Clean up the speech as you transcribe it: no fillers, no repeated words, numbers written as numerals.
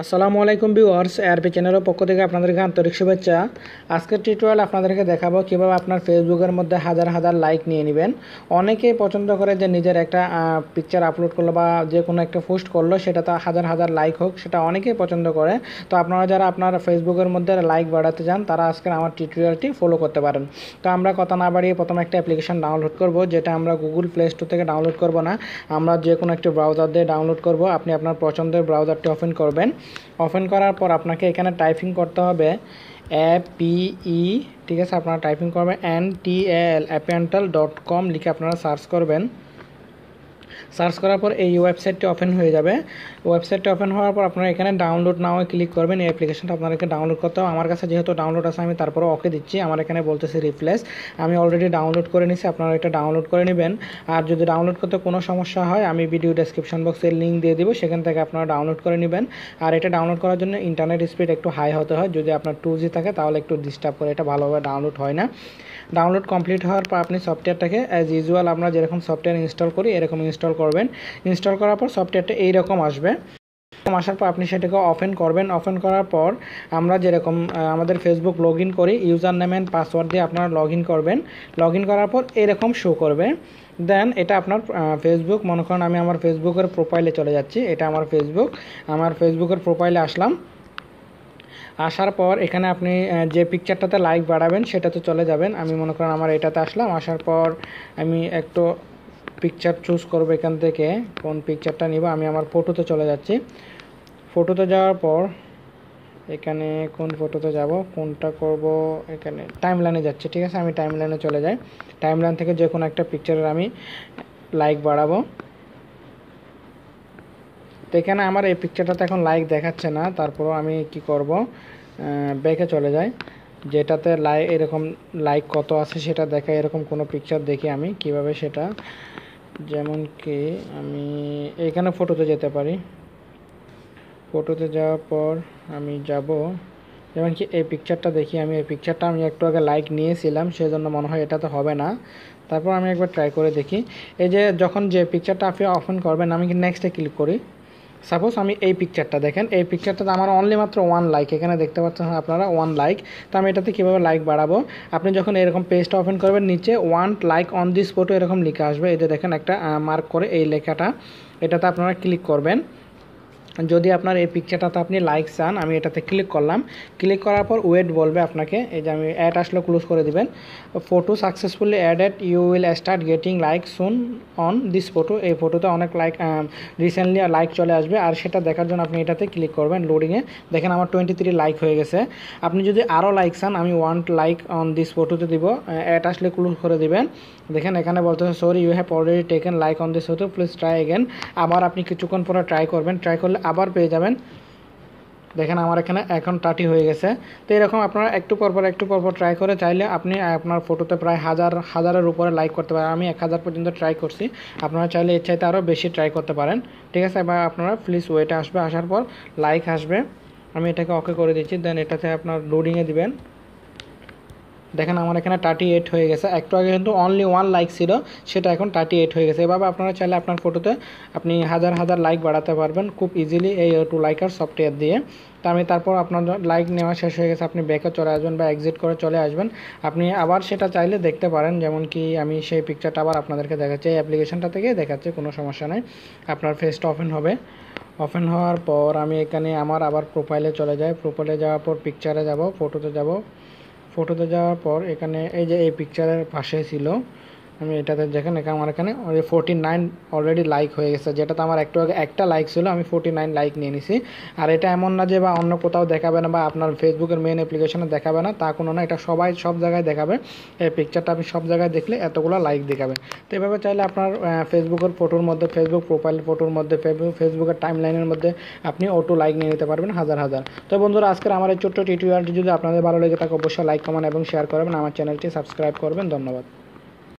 আসসালামু আলাইকুম viewers, ARP চ্যানেলের পক্ষ থেকে আপনাদেরকে আন্তরিক শুভেচ্ছা। আজকের টিউটোরিয়াল আপনাদেরকে দেখাবো কিভাবে আপনার ফেসবুকের মধ্যে হাজার হাজার লাইক নিয়ে নেবেন। অনেকেই পছন্দ করে যে নিজের একটা পিকচার আপলোড করলো বা যে কোনো একটা পোস্ট করলো সেটাতে হাজার হাজার লাইক হোক, সেটা অনেকেই পছন্দ করে। তো আপনারা যারা আপনার ফেসবুকের মধ্যে লাইক বাড়াতে চান তারা আজকের আমার টিউটোরিয়ালটি ফলো করতে পারেন। তো আমরা কথা না বাড়িয়ে প্রথমে একটা অ্যাপ্লিকেশন ডাউনলোড করব, যেটা আমরা গুগল প্লে স্টোর থেকে ডাউনলোড করব না, আমরা যে কোনো একটি ব্রাউজার দিয়ে ডাউনলোড করব। আপনি আপনার পছন্দের ব্রাউজারটি ওপেন করবেন। ওপেন করার পর আপনাকে এখানে টাইপিং করতে হবে APE, ঠিক আছে। আপনারা টাইপিং করবেন NTAL appiantal.com লিখে আপনারা সার্চ করবেন। সার্চ করার পর এই ওয়েবসাইটটি ওপেন হয়ে যাবে। ওয়েবসাইটটি ওপেন হওয়ার পর আপনারা এখানে ডাউনলোড নাও ক্লিক করবেন। এই অ্যাপ্লিকেশনটা আপনাদেরকে ডাউনলোড করতে হবে। আমার কাছে যেহেতু ডাউনলোড আছে আমি তারপরে ওকে দিচ্ছি। আমার এখানে বলতেছে রিপ্লেস, আমি অলরেডি ডাউনলোড করে নিছি। আপনারা এটা ডাউনলোড করে নেবেন। আর যদি ডাউনলোড করতে কোনো সমস্যা হয় আমি ভিডিও ডেসক্রিপশন বক্সে লিঙ্ক দিয়ে দিব, সেখান থেকে আপনারা ডাউনলোড করে নেবেন। আর এটা ডাউনলোড করার জন্য ইন্টারনেট স্পিড একটু হাই হতে হয়। যদি আপনার 2G থাকে তাহলে একটু ডিস্টার্ব করে, এটা ভালোভাবে ডাউনলোড হয় না। ডাউনলোড কমপ্লিট হওয়ার পর আপনি সফটওয়্যারটাকে অ্যাজ ইউজুয়াল আমরা যেরকম সফটওয়্যার ইনস্টল করি এরকম ইনস্টল করবেন। ইনস্টল করার পর সফটওয়্যারটা এইরকম আসবে। আসার পর আপনি সেটাকে ওপেন করবেন। ওপেন করার পর আমরা যেরকম আমাদের ফেসবুক লগ ইন করি, ইউজার নেম অ্যান্ড পাসওয়ার্ড দিয়ে আপনারা লগ ইন করবেন। লগ ইন করার পর এরকম শো করবে। দেন এটা আপনার ফেসবুক, মনে করেন আমি আমার ফেসবুকের প্রোফাইলে চলে যাচ্ছি। এটা আমার ফেসবুক, আমার ফেসবুকের প্রোফাইলে আসলাম। আসার পর এখানে আপনি যে পিকচারটাতে লাইক বাড়াবেন সেটাতে চলে যাবেন। আমি মনে করেন আমার এটাতে আসলাম। আসার পর আমি একটু পিকচার চুজ করব, এখান থেকে কোন পিকচারটা নিব। আমি আমার ফটোতে চলে যাচ্ছি। ফটোতে যাওয়ার পর এখানে কোন ফটোতে যাব, কোনটা করব, এখানে টাইমলাইনে যাচ্ছে, ঠিক আছে। আমি টাইমলাইনে চলে যাই। টাইমলাইন থেকে যে কোনো একটা পিকচারের আমি লাইক বাড়াবো। তো এখানে আমার এই পিকচারটাতে এখন লাইক দেখাচ্ছে না, তারপরও আমি কি করব, ব্যাকে চলে যাই। যেটাতে এরকম লাইক কত আছে সেটা দেখা, এরকম কোনো পিকচার দেখি আমি কিভাবে সেটা, যেমন কি আমি এখানে ফটোতে যেতে পারি। ফটোতে যাওয়ার পর আমি যাব, যেমন কি এই পিকচারটা দেখি। আমি এই পিকচারটা আমি একটু আগে লাইক নিয়েছিলাম, সেজন্য মনে হয় এটাতে হবে না। তারপর আমি একবার ট্রাই করে দেখি। এই যে যখন যে পিকচারটা আপনি ওপেন করবেন, আমি কি নেক্সটে ক্লিক করি। সাপোজ আমি এই পিকচারটা দেখেন, এই পিকচারটাতে আমার অনলি মাত্র 1 লাইক, এখানে দেখতে পাচ্ছেন আপনারা 1 লাইক। তো আমি এটাতে কীভাবে লাইক বাড়াবো, আপনি যখন এরকম পেজটা ওপেন করবেন নিচে 1 লাইক অন দিস ফটো এরকম লেখা আসবে। এই যে দেখেন একটা মার্ক করে এই লেখাটা, এটাতে আপনারা ক্লিক করবেন। যদি আপনার এই পিকচারটাতে আপনি লাইক চান, আমি এটাতে ক্লিক করলাম। ক্লিক করার পর ওয়েট বলবে আপনাকে, এই যে আমি অ্যাড আসলে ক্লোজ করে দিবেন। Photo successfully added, you will start getting like soon on this photo. এই ফটোতে অনেক লাইক রিসেন্টলি লাইক চলে আসবে। আর সেটা দেখার জন্য আপনি এটাতে ক্লিক করবেন। লোডিংয়ে দেখেন আমার 23 লাইক হয়ে গেছে। আপনি যদি আরও লাইক চান, আমি 1 লাইক অন দিস ফটোতে দিব। অ্যাড আসলে ক্লোজ করে দিবেন। দেখেন এখানে বলতেছে sorry you have already taken like on this photo, please try again. আবার আপনি কিছুক্ষণ পরে ট্রাই করবেন। ট্রাই করলে আবার পেয়ে যাবেন। দেখেন আমার এখানে এখন 30 হয়ে গেছে। তো এরকম আপনারা একটু পরপর ট্রাই করে চাইলে আপনি আপনার ফটোতে প্রায় হাজারের উপরে লাইক করতে পারেন। আমি 1000 পর্যন্ত ট্রাই করছি। আপনারা চাইলে এর চাইতে আরও বেশি ট্রাই করতে পারেন, ঠিক আছে। এবার আপনারা প্লিজ ওয়েটে আসবে, আসার পর লাইক আসবে। আমি এটাকে ওকে করে দিচ্ছি। দেন এটাতে আপনার লোডিংয়ে দিবেন। দেখেন আমার এখানে 38 হয়ে গেছে। একটু আগে কিন্তু অনলি 1 লাইক ছিল, সেটা এখন 38 হয়ে গেছে। এভাবে আপনারা চাইলে আপনার ফটোতে আপনি হাজার হাজার লাইক বাড়াতে পারবেন খুব ইজিলি এই টু লাইকার সফটওয়্যার দিয়ে। তো আমি তারপর আপনার লাইক নেওয়া শেষ হয়ে গেছে, আপনি ব্যাকে চলে আসবেন বা এক্সিট করে চলে আসবেন। আপনি আবার সেটা চাইলে দেখতে পারেন, যেমন কি আমি সেই পিকচারটা আবার আপনাদেরকে দেখাচ্ছি। এই অ্যাপ্লিকেশনটা থেকে দেখাচ্ছে, কোনো সমস্যা নেই। আপনার ফেসটা ওপেন হবে। ওপেন হওয়ার পর আমি এখানে আমার আবার প্রোফাইলে চলে যাই। প্রোফাইলে যাওয়ার পর পিকচারে যাব, ফটোতে যাব। ফটোতে যাওয়ার পর এখানে এই যে এই পিকচারের পাশে ছিল, আমি এটাতে দেখেন এখানে আমার এখানে 49 অলরেডি লাইক হয়ে গেছে। যেটাতে আমার একটু আগে একটা লাইক ছিল, আমি 49 লাইক নিয়ে নিছি। আর এটা এমন না যে বা অন্য কোথাও দেখাবে না বা আপনার ফেসবুকের মেন অ্যাপ্লিকেশনে দেখাবে না, তা কোনো না। এটা সব জায়গায় দেখাবে। এই পিকচারটা আপনি সব জায়গায় দেখলে এতগুলো লাইক দেখাবে। তো এভাবে চাইলে আপনার ফেসবুকের ফটোর মধ্যে, ফেসবুক প্রোফাইল ফটোর মধ্যে, ফেসবুকের টাইমলাইনের মধ্যে আপনি অটো লাইক নিয়ে নিতে পারবেন হাজার হাজার। তো বন্ধুরা, আজকের আমার এই ছোট্ট টিউটোরিয়ালটি যদি আপনাদের ভালো লেগে থাকে অবশ্যই লাইক, কমেন্ট এবং শেয়ার করবেন। আমার চ্যানেলটি সাবস্ক্রাইব করবেন। ধন্যবাদ।